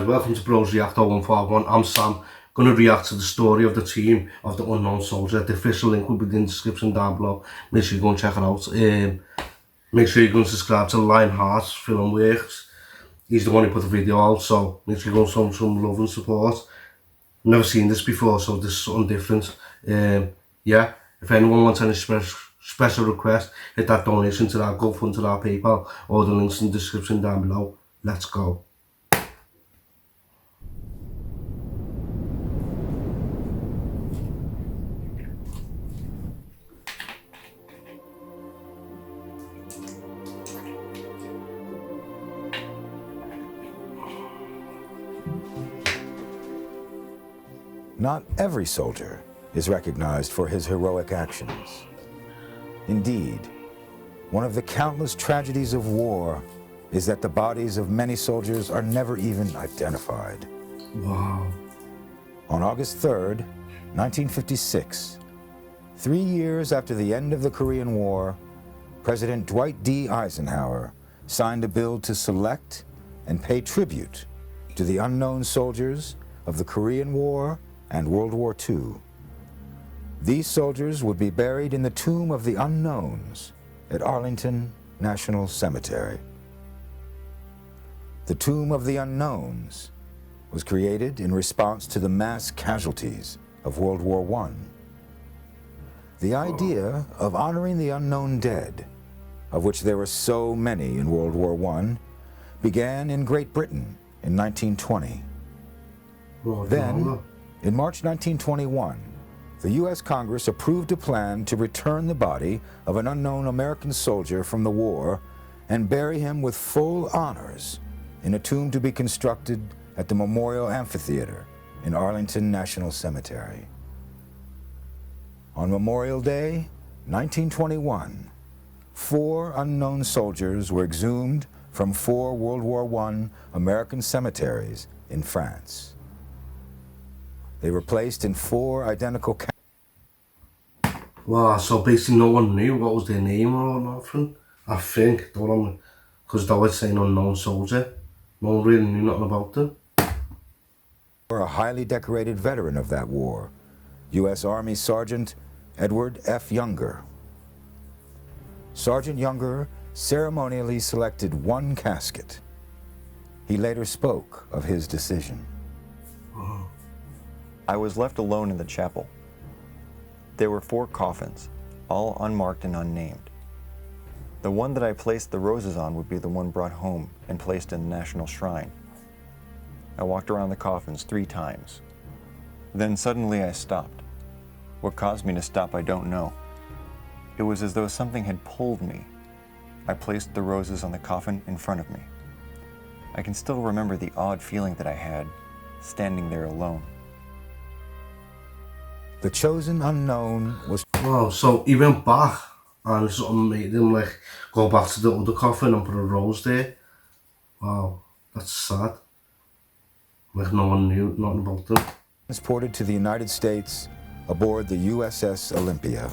welcome to Bros React 0141. I'm Sam. Going to react to the story of the team of the unknown soldier. The official link will be in the description down below. Make sure you go and check it out. Make sure you go and subscribe to Lionheart Film Works. He's the one who put the video out, so make sure you go and show him some love and support. Never seen this before, so this is something different. Yeah, if anyone wants any special request, hit that donation to that GoFund, to that PayPal, or the links in the description down below. Let's go. Not every soldier is recognized for his heroic actions. Indeed, one of the countless tragedies of war is that the bodies of many soldiers are never even identified. Wow. On August 3rd, 1956, 3 years after the end of the Korean War, President Dwight D. Eisenhower signed a bill to select and pay tribute to the unknown soldiers of the Korean War and World War II. These soldiers would be buried in the Tomb of the Unknowns at Arlington National Cemetery. The Tomb of the Unknowns was created in response to the mass casualties of World War I. The idea of honoring the unknown dead, of which there were so many in World War I, began in Great Britain in 1920. Then, in March 1921, the U.S. Congress approved a plan to return the body of an unknown American soldier from the war and bury him with full honors in a tomb to be constructed at the Memorial Amphitheater in Arlington National Cemetery. On Memorial Day, 1921, 4 unknown soldiers were exhumed from 4 World War I American cemeteries in France. They were placed in 4 identical Wow, so basically no one knew what was their name or nothing. I think, because they were saying unknown soldier. No one really knew nothing about them. For a highly decorated veteran of that war, U.S. Army Sergeant Edward F. Younger. Sergeant Younger ceremonially selected 1 casket. He later spoke of his decision. I was left alone in the chapel. There were 4 coffins, all unmarked and unnamed. The one that I placed the roses on would be the one brought home and placed in the National Shrine. I walked around the coffins 3 times. Then suddenly I stopped. What caused me to stop, I don't know. It was as though something had pulled me. I placed the roses on the coffin in front of me. I can still remember the odd feeling that I had, standing there alone. The chosen unknown was... Wow, so he went back and something made him like go back to the other coffin and put a rose there. Wow, that's sad. Like no one knew nothing about them. Transported to the United States aboard the USS Olympia.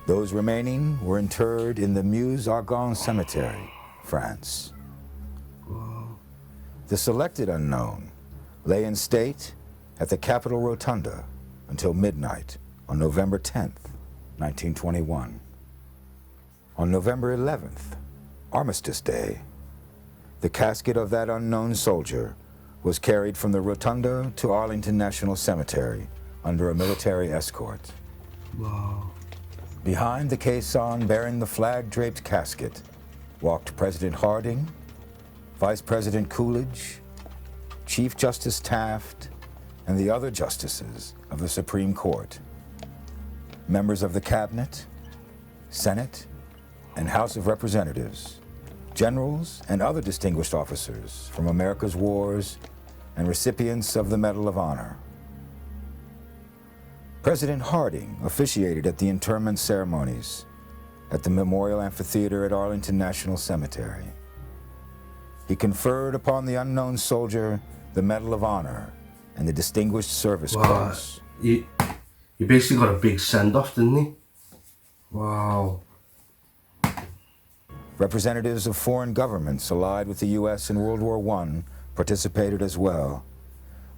Those remaining were interred in the Meuse-Argonne Cemetery, France. Wow. The selected unknown lay in state at the Capitol Rotunda until midnight on November 10th, 1921. On November 11th, Armistice Day, the casket of that unknown soldier was carried from the Rotunda to Arlington National Cemetery under a military escort. Wow. Behind the caisson bearing the flag-draped casket walked President Harding, Vice President Coolidge, Chief Justice Taft, and the other justices of the Supreme Court, members of the Cabinet, Senate, and House of Representatives, generals and other distinguished officers from America's wars, and recipients of the Medal of Honor. President Harding officiated at the interment ceremonies at the Memorial Amphitheater at Arlington National Cemetery. He conferred upon the unknown soldier the Medal of Honor and the Distinguished Service Cross. He basically got a big send-off, didn't he? Wow. Representatives of foreign governments allied with the U.S. in World War I participated as well,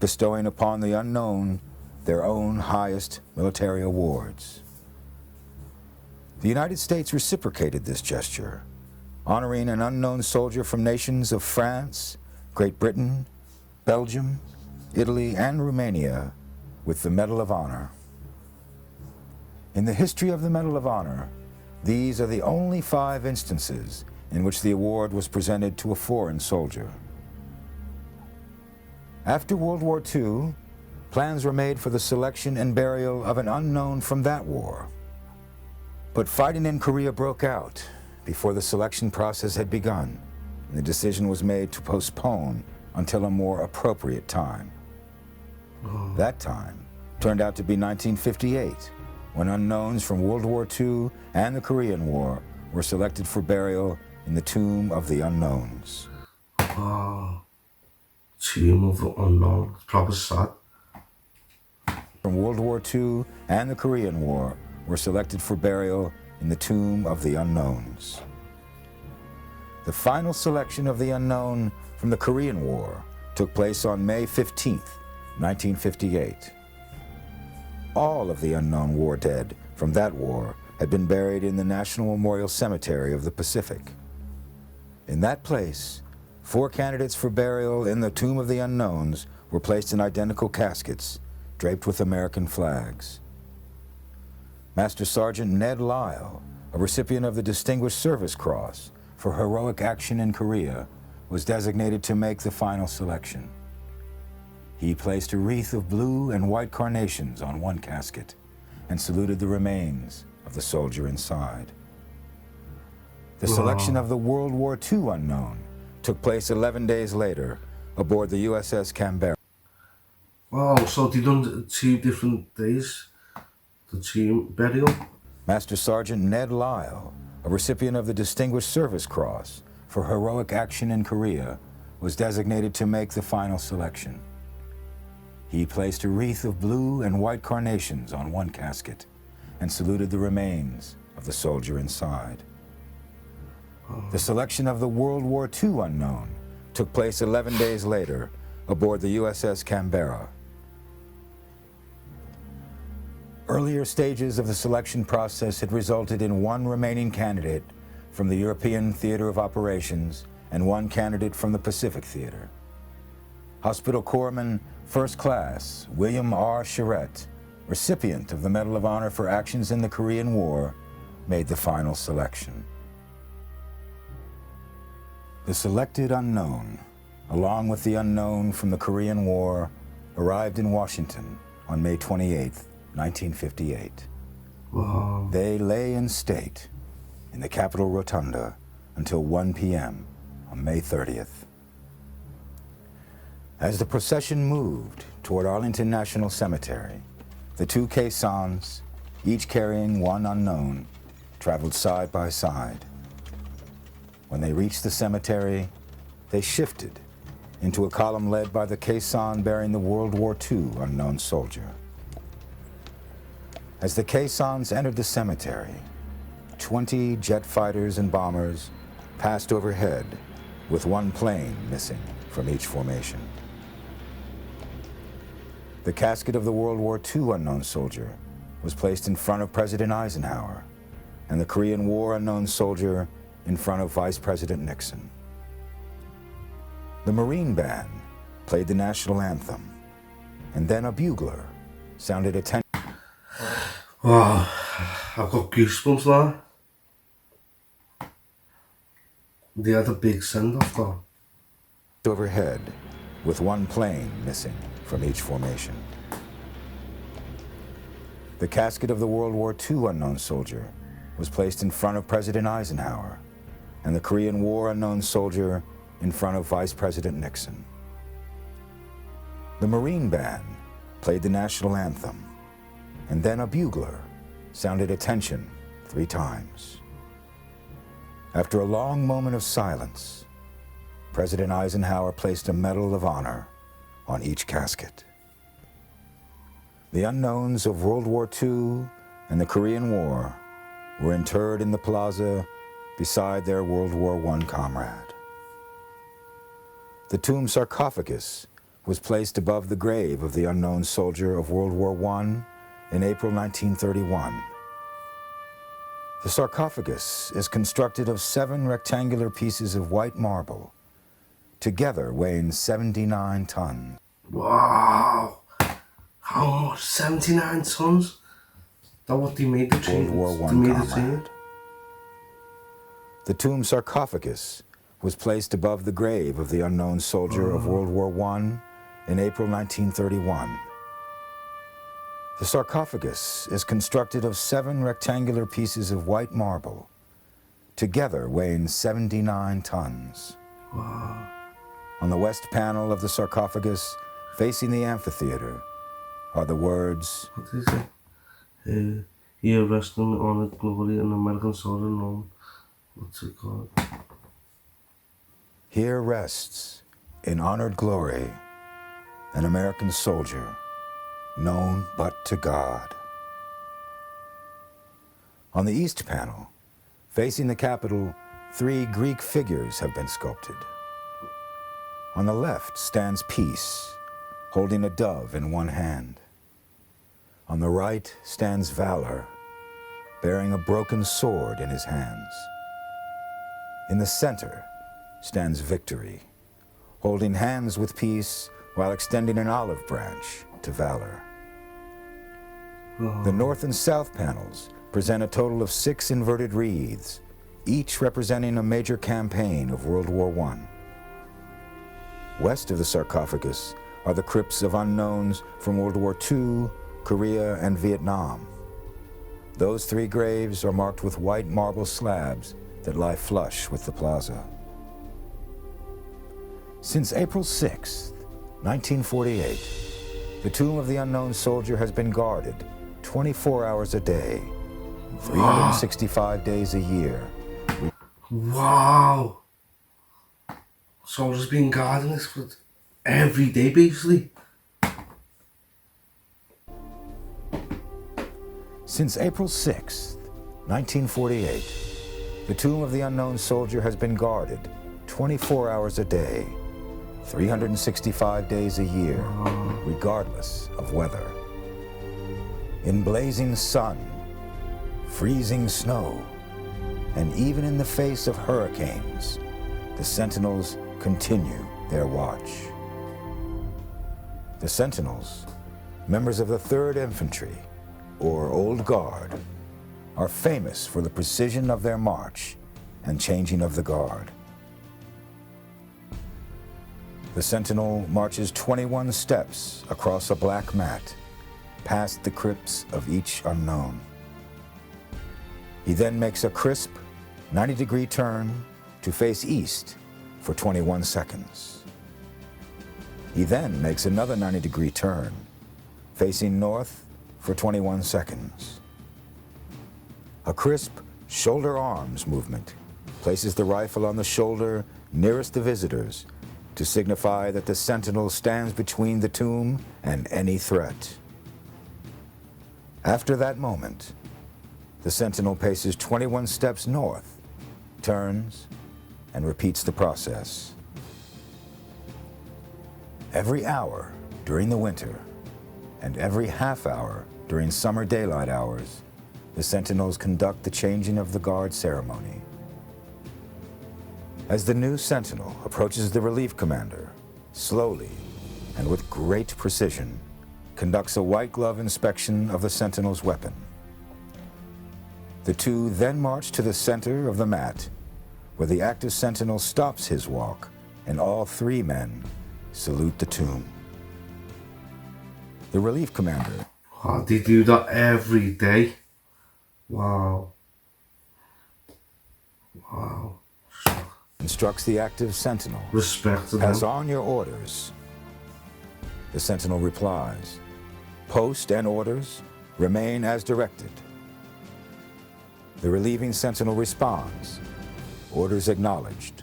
bestowing upon the unknown their own highest military awards. The United States reciprocated this gesture, honoring an unknown soldier from nations of France, Great Britain, Belgium, Italy, and Romania with the Medal of Honor. In the history of the Medal of Honor, these are the only 5 instances in which the award was presented to a foreign soldier. After World War II, plans were made for the selection and burial of an unknown from that war. But fighting in Korea broke out before the selection process had begun, and the decision was made to postpone until a more appropriate time. That time turned out to be 1958, when unknowns from World War II and the Korean War were selected for burial in the Tomb of the Unknowns. Tomb of the Unknown. It's probably sad. From World War II and the Korean War were selected for burial in the Tomb of the Unknowns. The final selection of the unknown from the Korean War took place on May 15th, 1958. All of the unknown war dead from that war had been buried in the National Memorial Cemetery of the Pacific. In that place, 4 candidates for burial in the Tomb of the Unknowns were placed in identical caskets, draped with American flags. Master Sergeant Ned Lyle, a recipient of the Distinguished Service Cross for heroic action in Korea, was designated to make the final selection. He placed a wreath of blue and white carnations on one casket and saluted the remains of the soldier inside. The selection of the World War II unknown took place 11 days later aboard the USS Canberra. Wow, so they done 2 different days, the team burial. Master Sergeant Ned Lyle, a recipient of the Distinguished Service Cross for heroic action in Korea, was designated to make the final selection. He placed a wreath of blue and white carnations on one casket and saluted the remains of the soldier inside. The selection of the World War II unknown took place 11 days later aboard the USS Canberra. Earlier stages of the selection process had resulted in 1 remaining candidate from the European Theater of Operations and 1 candidate from the Pacific Theater. Hospital Corpsman First Class William R. Charette, recipient of the Medal of Honor for actions in the Korean War, made the final selection. The selected unknown, along with the unknown from the Korean War, arrived in Washington on May 28, 1958. Wow. They lay in state in the Capitol Rotunda until 1 p.m. on May 30th. As the procession moved toward Arlington National Cemetery, the 2 caissons, each carrying 1 unknown, traveled side by side. When they reached the cemetery, they shifted into a column led by the caisson bearing the World War II unknown soldier. As the caissons entered the cemetery, 20 jet fighters and bombers passed overhead, with 1 plane missing from each formation. The casket of the World War II unknown soldier was placed in front of President Eisenhower, and the Korean War unknown soldier in front of Vice President Nixon. The Marine Band played the national anthem, and then a bugler sounded attention. Wow, I've got goosebumps now. They had a big send-off though. Overhead, with 1 plane missing from each formation. The casket of the World War II unknown soldier was placed in front of President Eisenhower, and the Korean War unknown soldier in front of Vice President Nixon. The Marine Band played the national anthem, and then a bugler sounded attention 3 times. After a long moment of silence, President Eisenhower placed a Medal of Honor on each casket. The unknowns of World War II and the Korean War were interred in the plaza beside their World War I comrade. The tomb sarcophagus was placed above the grave of the unknown soldier of World War I in April 1931. The sarcophagus is constructed of 7 rectangular pieces of white marble, together weighing 79 tons. Wow! How much? 79 tons? That what they made the tomb? World War I They made the comrade. tomb? The tomb sarcophagus was placed above the grave of the unknown soldier of World War I in April 1931. The sarcophagus is constructed of 7 rectangular pieces of white marble, together weighing 79 tons. Wow. On the west panel of the sarcophagus, facing the amphitheater, are the words, What is it? Here resting on it, glory, an American soldier known. What's it called? "Here rests, in honored glory, an American soldier, known but to God." On the east panel, facing the Capitol, 3 Greek figures have been sculpted. On the left stands Peace, holding a dove in one hand. On the right stands Valor, bearing a broken sword in his hands. In the center stands Victory, holding hands with Peace while extending an olive branch to Valor. The north and south panels present a total of 6 inverted wreaths, each representing a major campaign of World War I. West of the sarcophagus are the crypts of unknowns from World War II, Korea, and Vietnam. Those 3 graves are marked with white marble slabs that lie flush with the plaza. Since April 6, 1948, the tomb of the unknown soldier has been guarded 24 hours a day, 365 days a year. Wow! Soldiers being guarding this for every day, basically. Since April 6, 1948, the tomb of the unknown soldier has been guarded 24 hours a day, 365 days a year, regardless of weather. In blazing sun, freezing snow, and even in the face of hurricanes, the sentinels continue their watch. The sentinels, members of the 3rd Infantry, or Old Guard, are famous for the precision of their march and changing of the guard. The sentinel marches 21 steps across a black mat, past the crypts of each unknown. He then makes a crisp 90-degree turn to face east for 21 seconds. He then makes another 90-degree turn, facing north for 21 seconds. A crisp shoulder arms movement places the rifle on the shoulder nearest the visitors to signify that the sentinel stands between the tomb and any threat. After that moment, the sentinel paces 21 steps north, turns, and repeats the process. Every hour during the winter and every half hour during summer daylight hours, the sentinels conduct the changing of the guard ceremony. As the new sentinel approaches the relief commander, slowly and with great precision, conducts a white glove inspection of the sentinel's weapon. The 2 then march to the center of the mat, where the active sentinel stops his walk, and all 3 men salute the tomb. The relief commander. Oh, they do that every day. Wow. Wow. Instructs the active sentinel. Respect to "Pass them. on your orders." The sentinel replies, "Post and orders remain as directed." The relieving sentinel responds, "Orders acknowledged."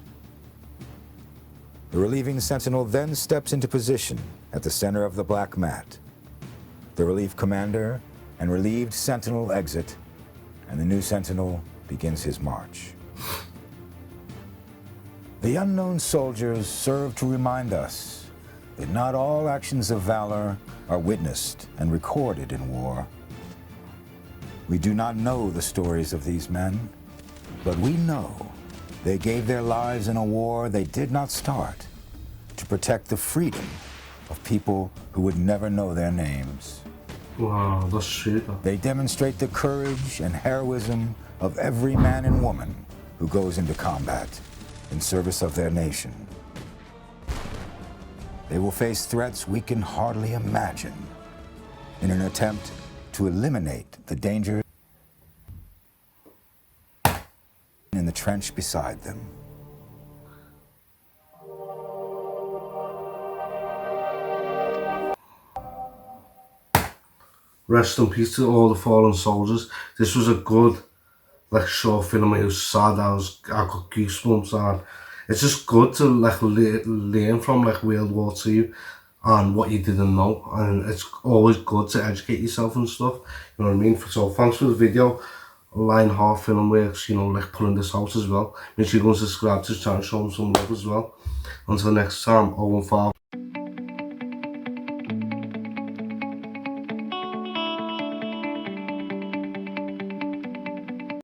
The relieving sentinel then steps into position at the center of the black mat. The relief commander and relieved sentinel exit, and the new sentinel begins his march. The unknown soldiers serve to remind us that not all actions of valor are witnessed and recorded in war. We do not know the stories of these men, but we know they gave their lives in a war they did not start to protect the freedom of people who would never know their names. Wow, that's shit. They demonstrate the courage and heroism of every man and woman who goes into combat in service of their nation. They will face threats we can hardly imagine in an attempt to eliminate the danger in the trench beside them. Rest in peace to all the fallen soldiers. This was a good, like, short film. It was sad. I got goosebumps, and it's just good to like learn from like World War II and what you didn't know. And it's always good to educate yourself and stuff. You know what I mean? So thanks for the video. Lionheart Filmworks, you know, like putting this out as well. Make sure you go and subscribe to the channel, show them some love as well. Until next time, 015.